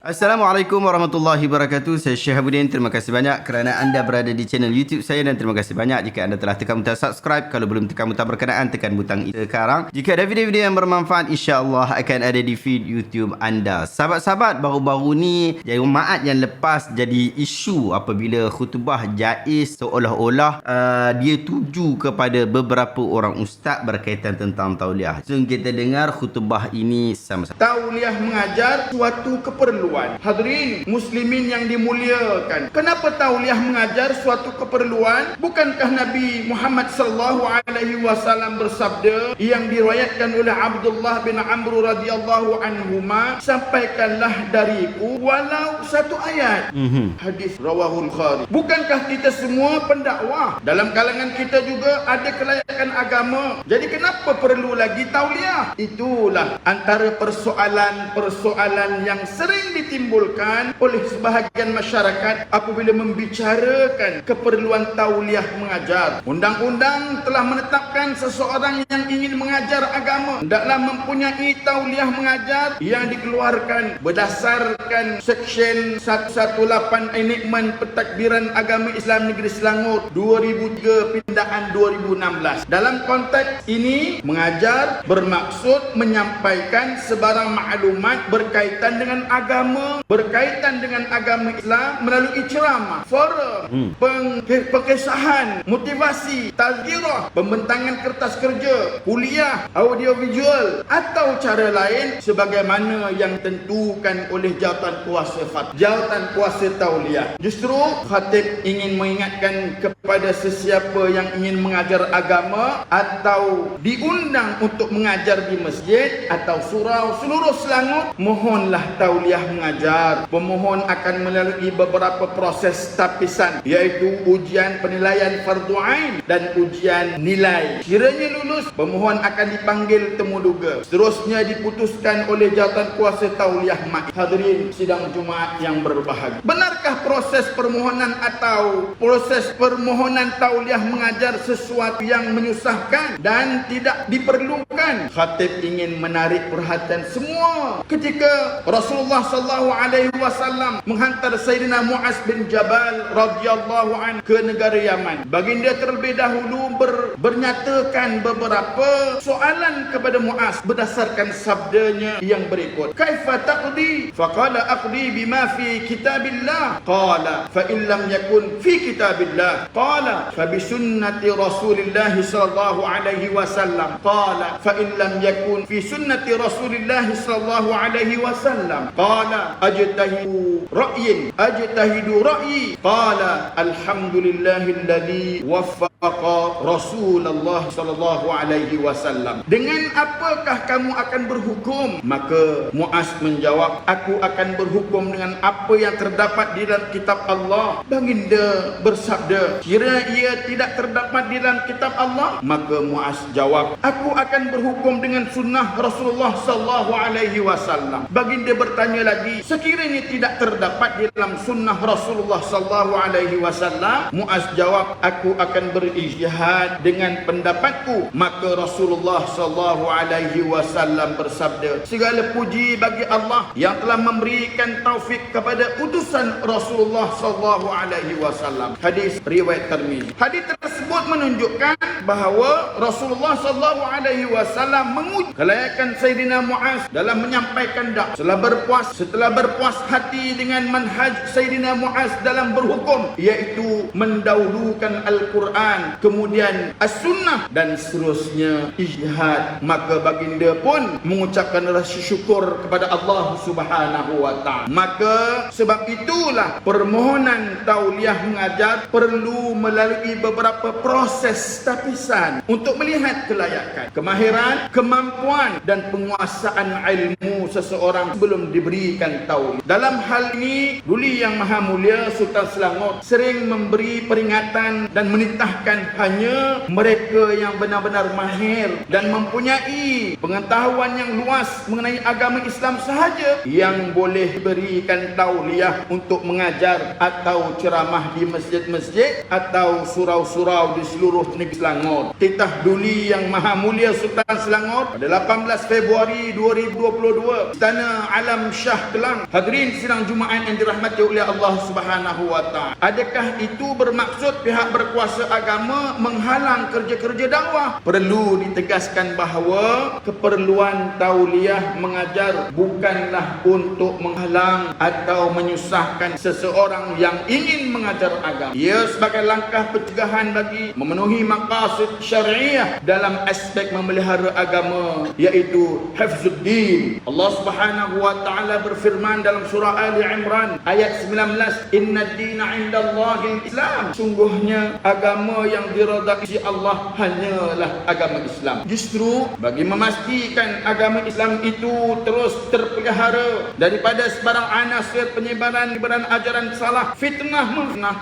Assalamualaikum warahmatullahi wabarakatuh. Saya Syekh Habudin. Terima kasih banyak kerana anda berada di channel YouTube saya dan terima kasih banyak jika anda telah tekan butang subscribe. Kalau belum tekan butang berkenaan, tekan butang itu sekarang. Jika ada video-video yang bermanfaat, insya-Allah akan ada di feed YouTube anda. Sahabat-sahabat, baru-baru ni Jumaat yang lepas jadi isu apabila khutbah Jaiz seolah-olah dia tuju kepada beberapa orang ustaz berkaitan tentang tauliah. Jom kita dengar khutbah ini sama-sama. Tauliah mengajar suatu keperluan. Hadirin muslimin yang dimuliakan, kenapa tauliah mengajar suatu keperluan? Bukankah Nabi Muhammad sallallahu alaihi wasallam bersabda yang diriwayatkan oleh Abdullah bin Amr radhiyallahu anhuma, sampaikanlah dariku walau satu ayat. Hadis rawahul Bukhari. Bukankah kita semua pendakwah? Dalam kalangan kita juga ada kelayakan agama. Jadi kenapa perlu lagi tauliah? Itulah antara persoalan-persoalan yang sering ditimbulkan oleh sebahagian masyarakat apabila membicarakan keperluan tauliah mengajar. Undang-undang telah menetapkan seseorang yang ingin mengajar agama hendaklah mempunyai tauliah mengajar yang dikeluarkan berdasarkan Seksyen 118 Enakmen Pentadbiran Agama Islam Negeri Selangor 2003 pindaan 2016. Dalam konteks ini, mengajar bermaksud menyampaikan sebarang maklumat berkaitan dengan agama, berkaitan dengan agama Islam melalui ceramah, forum, pengesahan, motivasi, tazkirah, pembentangan kertas kerja, kuliah, audiovisual atau cara lain sebagaimana yang tentukan oleh jawatan kuasa tauliah. Justru khatib ingin mengingatkan kepada sesiapa yang ingin mengajar agama atau diundang untuk mengajar di masjid atau surau seluruh Selangor, mohonlah tauliah mengajar. Pemohon akan melalui beberapa proses tapisan, iaitu ujian penilaian fardu ain dan ujian nilai. Kiranya lulus, pemohon akan dipanggil temuduga. Seterusnya diputuskan oleh jawatan kuasa tauliah mak. Hadirin sidang Jumaat yang berbahagia, benarkah proses permohonan atau proses permohonan tauliah mengajar sesuatu yang menyusahkan dan tidak diperlukan? Khatib ingin menarik perhatian semua ketika Rasulullah sallallahu alaihi wasallam menghantar Sayyidina Muaz bin Jabal radhiyallahu anhu ke negara Yaman. Baginda terlebih dahulu bernyatakan beberapa soalan kepada Muaz berdasarkan sabdanya yang berikut. Kaifa taqdi? Faqala aqdi bima fi kitabillah. Qala fa in lam yakun fi kitabillah. Qala fa bi sunnati Rasulillah sallallahu alaihi wasallam. Qala fa in lam yakun fi sunnati Rasulillah sallallahu alaihi wasallam. Qala ajtahidu ra'yi. Qala alhamdulillahilladzi waffaqa Rasulullah sallallahu alaihi wasallam. Dengan apakah kamu akan berhukum? Maka Muaz menjawab, aku akan berhukum dengan apa yang terdapat di dalam kitab Allah. Baginda bersabda, kira ia tidak terdapat di dalam kitab Allah? Maka Muaz jawab, aku akan berhukum dengan sunnah Rasulullah sallallahu alaihi wasallam. Baginda bertanya lagi, sekiranya tidak terdapat di dalam sunnah Rasulullah sallallahu alaihi wasallam? Muaz jawab, aku akan berijtihad dengan pendapatku. Maka Rasulullah sallallahu alaihi wasallam bersabda, segala puji bagi Allah yang telah memberikan taufik kepada utusan Rasulullah sallallahu alaihi wasallam. Hadis riwayat Tirmizi. Hadis tersebut menunjukkan bahawa Rasulullah sallallahu alaihi wasallam menguji kelayakan Sayyidina Muaz dalam menyampaikan dakwah. Setelah berpuas hati dengan manhaj Sayyidina Muaz dalam berhukum, iaitu mendahulukan Al-Quran, kemudian As-Sunnah dan seterusnya ijtihad, maka baginda pun mengucapkan rasa syukur kepada Allah Subhanahu wa taala. Maka sebab itulah permohonan tauliah mengajar perlu melalui beberapa proses tapisan untuk melihat kelayakan, kemahiran, kemampuan dan penguasaan ilmu seseorang sebelum diberikan tauliah. Dalam hal ini, Duli Yang Maha Mulia Sultan Selangor sering memberi peringatan dan menitahkan hanya mereka yang benar-benar mahir dan mempunyai pengetahuan yang luas mengenai agama Islam sahaja yang boleh berikan tauliah untuk mengajar atau ceramah di masjid-masjid atau surau-surau surau di seluruh negeri Selangor. Titah Duli Yang Maha Mulia Sultan Selangor pada 18 Februari 2022, Istana Alam Shah Kelang. Hadirin sidang Jumaat yang dirahmati oleh Allah Subhanahu wa taala. Adakah itu bermaksud pihak berkuasa agama menghalang kerja-kerja dakwah? Perlu ditegaskan bahawa keperluan tauliah mengajar bukanlah untuk menghalang atau menyusahkan seseorang yang ingin mengajar agama. Ia sebagai langkah pencegahan bagi memenuhi maqasid syariah dalam aspek memelihara agama, iaitu hifzuddin. Allah Subhanahu wa taala berfirman dalam surah Ali Imran ayat 19, "Innad dina 'indallahil Islam." Sungguhnya agama yang diridai Allah hanyalah agama Islam. Justru bagi memastikan agama Islam itu terus terpelihara daripada sebarang anasir penyebaran ajaran salah, fitnah,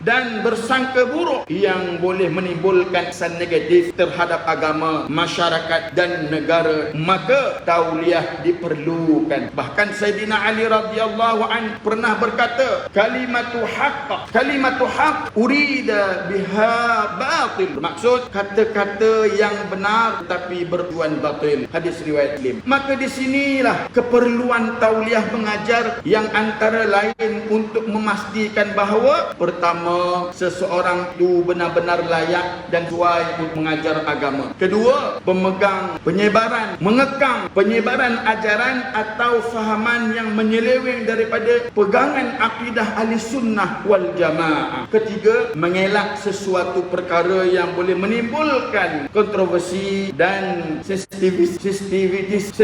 dan bersangka buruk yang boleh menimbulkan kesan negatif terhadap agama, masyarakat dan negara, maka tauliah diperlukan. Bahkan Sayyidina Ali radhiyallahu anhu pernah berkata, kalimatu haqq urida biha batil. Bermaksud kata-kata yang benar tetapi bertujuan batil. Hadis riwayat Muslim. Maka di sinilah keperluan tauliah mengajar, yang antara lain untuk memastikan bahawa pertama, seseorang itu benar-benar layak dan sesuai untuk mengajar agama. Kedua, pemegang penyebaran, mengekang penyebaran ajaran atau fahaman yang menyeleweng daripada pegangan akidah ahli sunnah wal jamaah. Ketiga, mengelak sesuatu perkara yang boleh menimbulkan kontroversi dan sensitivitas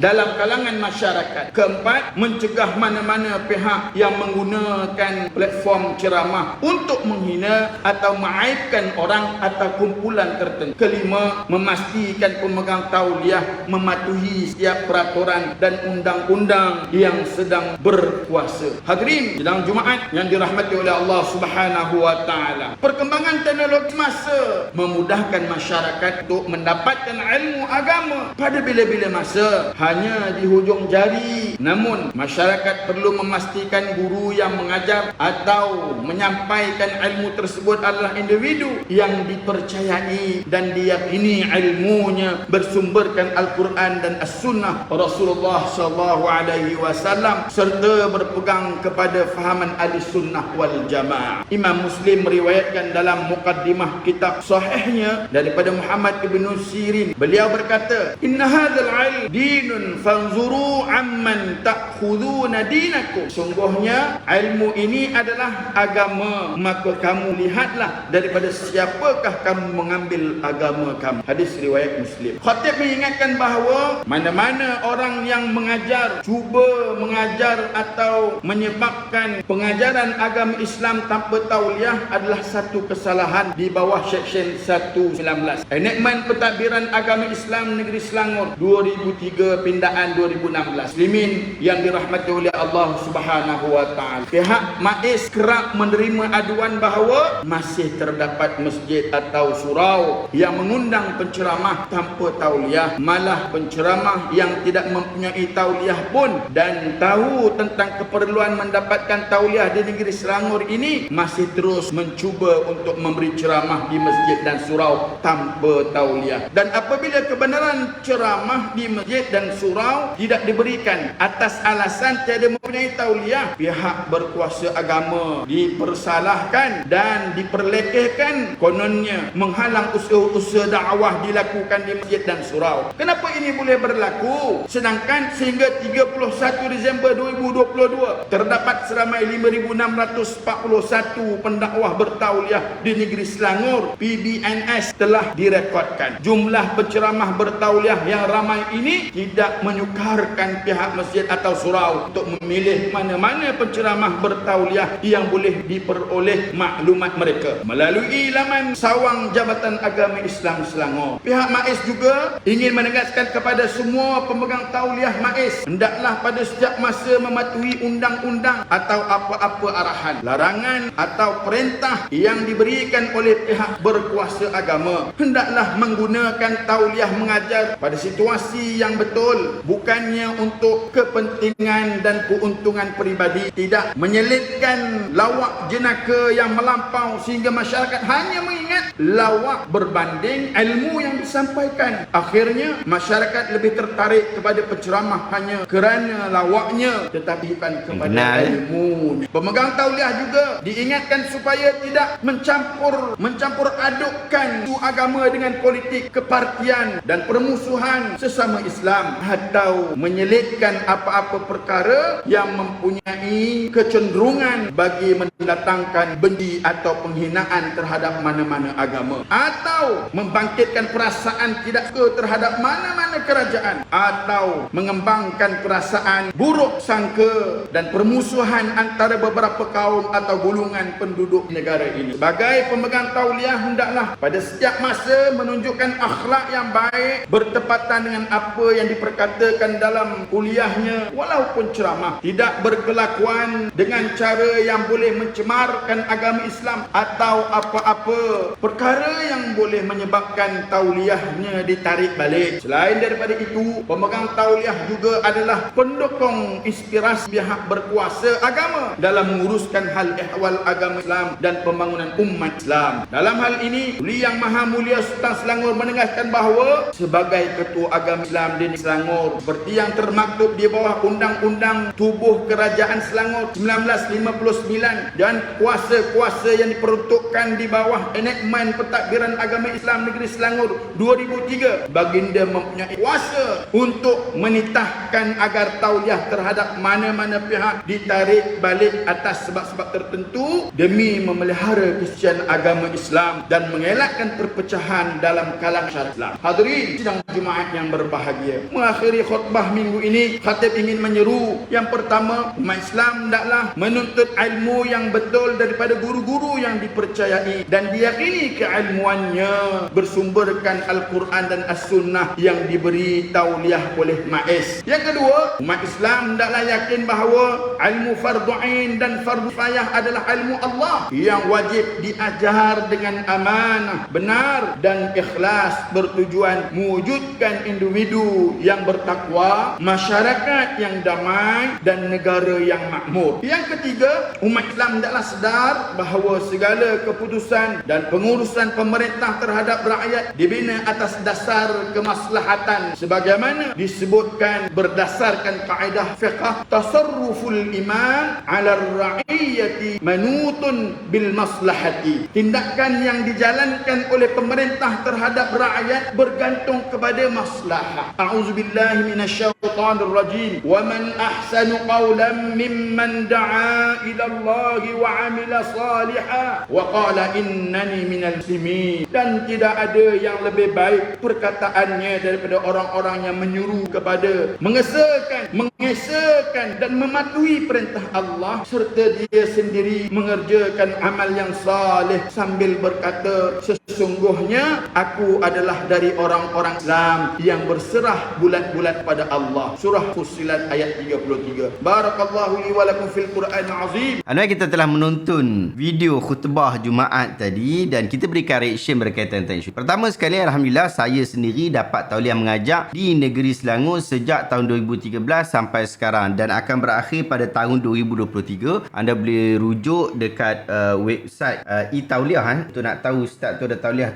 dalam kalangan masyarakat. Keempat, mencegah mana-mana pihak yang menggunakan platform ceramah untuk menghina atau mengaibkan orang atau kumpulan tertentu. Kelima, memastikan pemegang tauliah mematuhi setiap peraturan dan undang-undang yang sedang berkuasa. Hadirin sidang Jumaat yang dirahmati oleh Allah Subhanahu wa taala. Perkembangan teknologi masa memudahkan masyarakat untuk mendapatkan ilmu agama pada bila-bila masa, hanya di hujung jari. Namun masyarakat perlu memastikan guru yang mengajar atau menyampaikan ilmu tersebut adalah individu yang dipercayai dan diyakini ilmunya bersumberkan Al-Quran dan As-Sunnah Rasulullah SAW, serta berpegang kepada fahaman ahli sunnah wal jamaah. Imam Muslim meriwayatkan dalam muqaddimah kitab sahihnya daripada Muhammad ibn Sirin, beliau berkata, "Inna hadzal ilm dinun fanzuru amman ta'khuduna dinakum." Sungguhnya ilmu ini adalah agama, maka kamu lihatlah daripada siapakah kamu mengambil agama kamu. Hadis riwayat Muslim. Khatib mengingatkan bahawa mana-mana orang yang mengajar, cuba mengajar atau menyebabkan pengajaran agama Islam tanpa tauliah adalah satu kesalahan di bawah Seksyen 119 Enakmen Pentadbiran Agama Islam Negeri Selangor 2003 pindaan 2016. Muslimin yang dirahmati oleh Allah Subhanahu wa taala. Pihak MAIS kerap menerima aduan bahawa masih terdapat masjid atau surau yang mengundang penceramah tanpa tauliah. Malah penceramah yang tidak mempunyai tauliah pun dan tahu tentang keperluan mendapatkan tauliah di negeri Selangor ini masih terus mencuba untuk memberi ceramah di masjid dan surau tanpa tauliah. Dan apabila kebenaran ceramah di masjid dan surau tidak diberikan atas alasan tiada mempunyai tauliah, pihak berkuasa agama dipersalahkan dan diperlekehkan, kononnya menghalang usaha-usaha dakwah dilakukan di masjid dan surau. Kenapa ini boleh berlaku? Sedangkan sehingga 31 Disember 2022 terdapat seramai 5,641 pendakwah bertauliah di negeri Selangor. PBNS telah direkodkan. Jumlah penceramah bertauliah yang ramai ini tidak menyukarkan pihak masjid atau surau untuk memilih mana-mana penceramah bertauliah yang boleh diperoleh maklumat mereka melalui laman sawang Jabatan Agama Islam Selangor. Pihak MAIS juga ingin menegaskan kepada semua pemegang tauliah MAIS, hendaklah pada setiap masa mematuhi undang-undang atau apa-apa arahan, larangan atau perintah yang diberikan oleh pihak berkuasa agama. Hendaklah menggunakan tauliah mengajar pada situasi yang betul, bukannya untuk kepentingan dan keuntungan peribadi, tidak menyelitkan lawak jenaka yang melampau sehingga masyarakat masyarakat hanya mengingat lawak berbanding ilmu yang disampaikan. Akhirnya masyarakat lebih tertarik kepada penceramah hanya kerana lawaknya, tetapi bukan kepada ilmu. Pemegang tauliah juga diingatkan supaya tidak mencampur adukkan isu agama dengan politik, kepartian dan permusuhan sesama Islam, atau menyelitkan apa-apa perkara yang mempunyai kecenderungan bagi mendatangkan benci atau penghinaan terhadap mana-mana agama, atau membangkitkan perasaan tidak suka terhadap mana-mana kerajaan, atau mengembangkan perasaan buruk sangka dan permusuhan antara beberapa kaum atau golongan penduduk negara ini. Sebagai pemegang tauliah, hendaklah pada setiap masa menunjukkan akhlak yang baik bertepatan dengan apa yang diperkatakan dalam kuliahnya walaupun ceramah, tidak berkelakuan dengan cara yang boleh mencemarkan agama Islam atau apa-apa perkara yang boleh menyebabkan tauliahnya ditarik balik. Selain daripada itu, pemegang tauliah juga adalah pendukung inspirasi pihak berkuasa agama dalam menguruskan hal ehwal agama Islam dan pembangunan umat Islam. Dalam hal ini, Tuli Yang Maha Mulia Sultan Selangor menegaskan bahawa sebagai ketua agama Islam di Selangor, seperti yang termaktub di bawah Undang-Undang Tubuh Kerajaan Selangor 1959 dan kuasa-kuasa yang diperuntukkan di bawah enakmen pentadbiran agama Islam negeri Selangor 2003, baginda mempunyai kuasa untuk menitahkan agar tauliah terhadap mana-mana pihak ditarik balik atas sebab-sebab tertentu demi memelihara kesetiaan agama Islam dan mengelakkan perpecahan dalam kalangan masyarakat Islam. Hadirin sidang Jumaat yang berbahagia, mengakhiri khutbah minggu ini, khatib ingin menyeru yang pertama, umat Islam hendaklah menuntut ilmu yang betul daripada guru-guru yang dipercayai dan diyakini keilmuannya bersumberkan Al-Quran dan As-Sunnah yang diberi tauliah oleh Ma'is. Yang kedua, umat Islam hendaklah yakin bahawa ilmu fardu ain dan fardu kifayah adalah ilmu Allah yang wajib diajar dengan amanah, benar dan ikhlas, bertujuan mewujudkan individu yang bertakwa, masyarakat yang damai dan negara yang makmur. Yang ketiga, umat Islam hendaklah sedar bahawa segala keputusan dan pengurusan pemerintah terhadap rakyat dibina atas dasar kemaslahatan sebagaimana disebutkan berdasarkan kaedah fiqh tasarruful imam 'ala ar-ra'iyyati manutun bil maslahati. Tindakan yang dijalankan oleh pemerintah terhadap rakyat bergantung kepada maslahah. A'udzubillahi minasyaitonir rajim. Wa man ahsanu qawlan mimman da'a ila Allah wa 'amila salihan wa qala innani minal muslimin. Dan tidak ada yang lebih baik perkataannya daripada orang-orang yang menyuruh kepada mengesahkan dan mematuhi perintah Allah serta dia sendiri mengerjakan amal yang saleh sambil berkata, sesungguhnya aku adalah dari orang-orang Islam yang berserah bulat-bulat pada Allah. Surah Fussilat ayat 33. Barakallahu li wa lakum fil Quran azim. Anda kita telah menonton video khutbah Jumaat tadi dan kita berikan reaction berkaitan tentang isu. Pertama sekali, alhamdulillah saya sendiri dapat tauliah mengajar di negeri Selangor sejak tahun 2013 sampai sekarang dan akan berakhir pada tahun 2023. Anda boleh rujuk dekat website e-tauliah untuk nak tahu ustaz tu ada tauliah.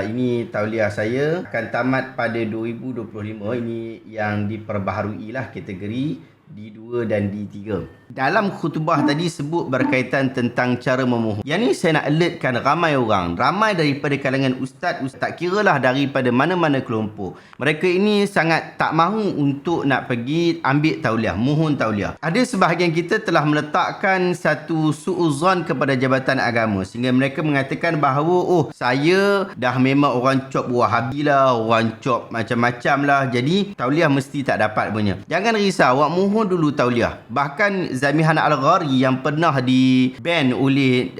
Ini tauliah saya akan tamat pada 2025. Ini yang diperbaharui lah kategori D2 dan D3. Dalam khutbah tadi sebut berkaitan tentang cara memohon. Yang ni saya nak alertkan ramai orang, ramai daripada kalangan ustaz, tak kiralah daripada mana-mana kelompok. Mereka ini sangat tak mahu untuk nak pergi ambil tauliah, mohon tauliah. Ada sebahagian kita telah meletakkan satu su'uzan kepada Jabatan Agama sehingga mereka mengatakan bahawa saya dah memang orang cop Wahabi lah, orang cop macam-macam lah, jadi tauliah mesti tak dapat punya. Jangan risau, awak mohon dulu tauliah. Bahkan Zamihan Al-Ghari yang pernah di-ban oleh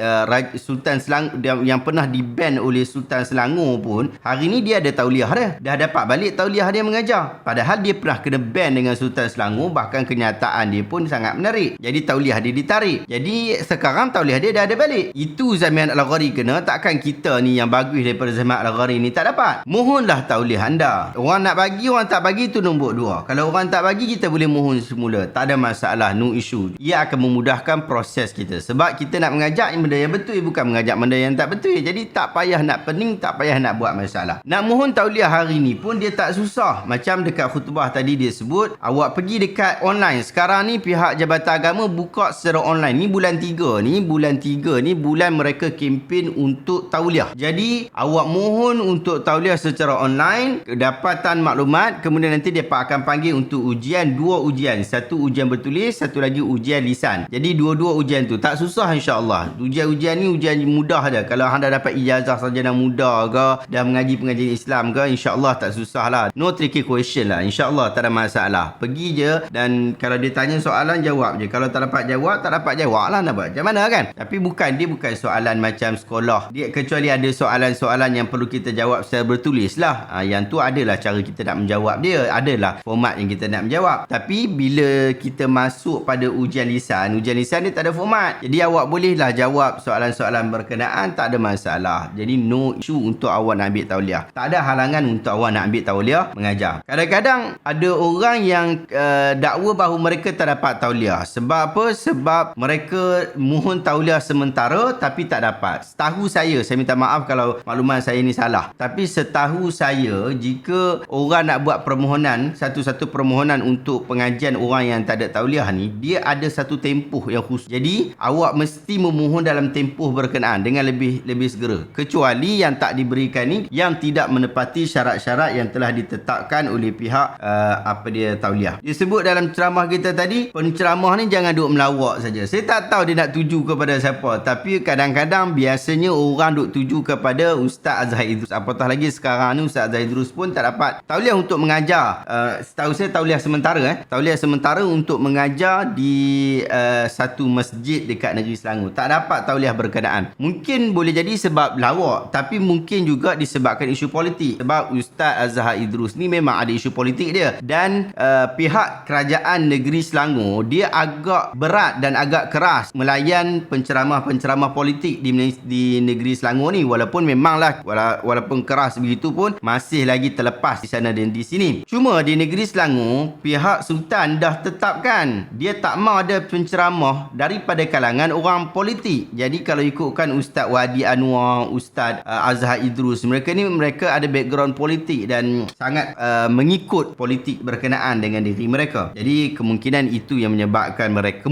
Sultan Selangor, yang pernah di-ban oleh Sultan Selangor pun, hari ni dia ada tauliah dia. Dah dapat balik tauliah dia mengajar. Padahal dia pernah kena ban dengan Sultan Selangor, bahkan kenyataan dia pun sangat menarik. Jadi tauliah dia ditarik. Jadi sekarang tauliah dia dah ada balik. Itu Zamihan Al-Ghari kena, takkan kita ni yang bagus daripada Zamihan Al-Ghari ni tak dapat. Mohonlah tauliah anda. Orang nak bagi, orang tak bagi tu nombor dua. Kalau orang tak bagi, kita boleh mohon semula. Tak ada masalah, no issue. isu, ia akan memudahkan proses kita. Sebab kita nak mengajak benda yang betul, bukan mengajak benda yang tak betul. Jadi tak payah nak pening, tak payah nak buat masalah. Nak mohon tauliah hari ni pun dia tak susah. Macam dekat khutbah tadi dia sebut, awak pergi dekat online. Sekarang ni pihak Jabatan Agama buka secara online. Ni bulan 3 ni, bulan mereka kempen untuk tauliah. Jadi awak mohon untuk tauliah secara online, dapatan maklumat, kemudian nanti dia akan panggil untuk ujian, 2 ujian. Satu ujian bertulis, satu lagi ujian lisan. Jadi dua-dua ujian tu tak susah insya-Allah. Ujian-ujian ni ujian mudah je. Kalau anda dapat ijazah sarjana muda ke, dah mengaji pengajian Islam ke, insya-Allah tak susah lah. No tricky question lah. Insya-Allah tak ada masalah. Pergi je dan kalau dia tanya soalan jawab je. Kalau tak dapat jawab lah nak buat. Macam mana kan? Tapi dia bukan soalan macam sekolah. Dia kecuali ada soalan-soalan yang perlu kita jawab secara bertulis lah. Yang tu adalah cara kita nak menjawab dia. Adalah format yang kita nak menjawab. Tapi bila kita masuk pada ujian lisan dia tak ada format. Jadi awak bolehlah jawab soalan-soalan berkenaan, tak ada masalah. Jadi no issue untuk awak nak ambil tauliah. Tak ada halangan untuk awak nak ambil tauliah mengajar. Kadang-kadang ada orang yang dakwa bahawa mereka tak dapat tauliah. Sebab apa? Sebab mereka mohon tauliah sementara tapi tak dapat. Setahu saya minta maaf kalau makluman saya ni salah. Tapi setahu saya, jika orang nak buat permohonan, satu-satu permohonan untuk pengajian orang yang tak ada tauliah ni, dia ada satu tempoh yang khusus. Jadi awak mesti memohon dalam tempoh berkenaan dengan lebih segera. Kecuali yang tak diberikan ni, yang tidak menepati syarat-syarat yang telah ditetapkan oleh pihak tauliah. Disebut dalam ceramah kita tadi, penceramah ni jangan duk melawak saja. Saya tak tahu dia nak tuju kepada siapa, tapi kadang-kadang biasanya orang duk tuju kepada Ustaz Azhar Idrus. Apatah lagi sekarang ni Ustaz Azhar Idrus pun tak dapat tauliah untuk mengajar. Setahu saya tauliah sementara tauliah sementara untuk mengajar di satu masjid dekat negeri Selangor. Tak dapat tauliah berkenaan. Mungkin boleh jadi sebab lawak, tapi mungkin juga disebabkan isu politik. Sebab Ustaz Azhar Idrus ni memang ada isu politik dia. Dan pihak kerajaan negeri Selangor, dia agak berat dan agak keras melayan penceramah-penceramah politik di negeri Selangor ni. Walaupun memanglah walaupun keras begitu pun masih lagi terlepas di sana dan di sini. Cuma di negeri Selangor, pihak Sultan dah tetapkan dia tak mahu ada penceramah daripada kalangan orang politik. Jadi kalau ikutkan Ustaz Wadi Anwar, Ustaz Azhar Idrus, mereka ada background politik dan sangat mengikut politik berkenaan dengan diri mereka. Jadi kemungkinan itu yang menyebabkan mereka,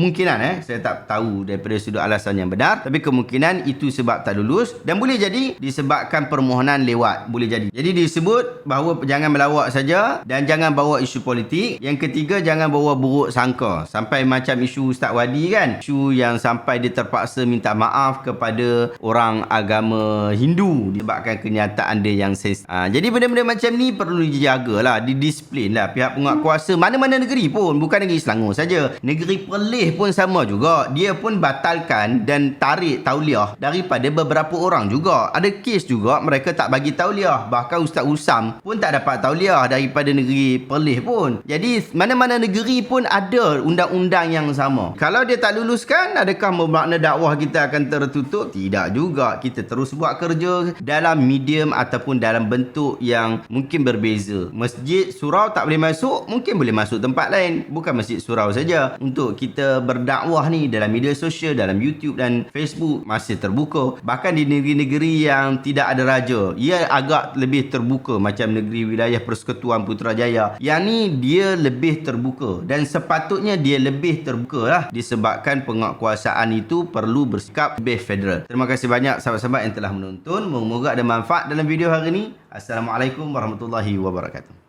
saya tak tahu daripada sudut alasan yang benar, tapi kemungkinan itu sebab tak lulus, dan boleh jadi disebabkan permohonan lewat, boleh jadi. Jadi disebut bahawa jangan melawak saja dan jangan bawa isu politik. Yang ketiga, jangan bawa buruk sangka. Sampai macam isu Ustaz Wadi kan, isu yang sampai dia terpaksa minta maaf kepada orang agama Hindu disebabkan kenyataan dia yang jadi benda-benda macam ni perlu dijagalah, didisiplin lah pihak penguatkuasa mana-mana negeri pun, bukan negeri Selangor saja. Negeri Perlis pun sama juga. Dia pun batalkan dan tarik tauliah daripada beberapa orang juga. Ada kes juga mereka tak bagi tauliah. Bahkan Ustaz Usam pun tak dapat tauliah daripada negeri Perlis pun. Jadi mana-mana negeri pun ada undang-undang yang sama. Kalau dia tak luluskan, adakah bermakna dakwah kita akan tertutup? Tidak juga. Kita terus buat kerja dalam medium ataupun dalam bentuk yang mungkin berbeza. Masjid surau tak boleh masuk, mungkin boleh masuk tempat lain. Bukan masjid surau saja. Untuk kita berdakwah ni dalam media sosial, dalam YouTube dan Facebook masih terbuka. Bahkan di negeri-negeri yang tidak ada raja, ia agak lebih terbuka, macam negeri wilayah Persekutuan Putrajaya. Yang ni dia lebih terbuka dan sepatutnya dia lebih terbuka lah, disebabkan penguatkuasaan itu perlu bersikap lebih federal. Terima kasih banyak sahabat-sahabat yang telah menonton. Moga-moga ada manfaat dalam video hari ini. Assalamualaikum warahmatullahi wabarakatuh.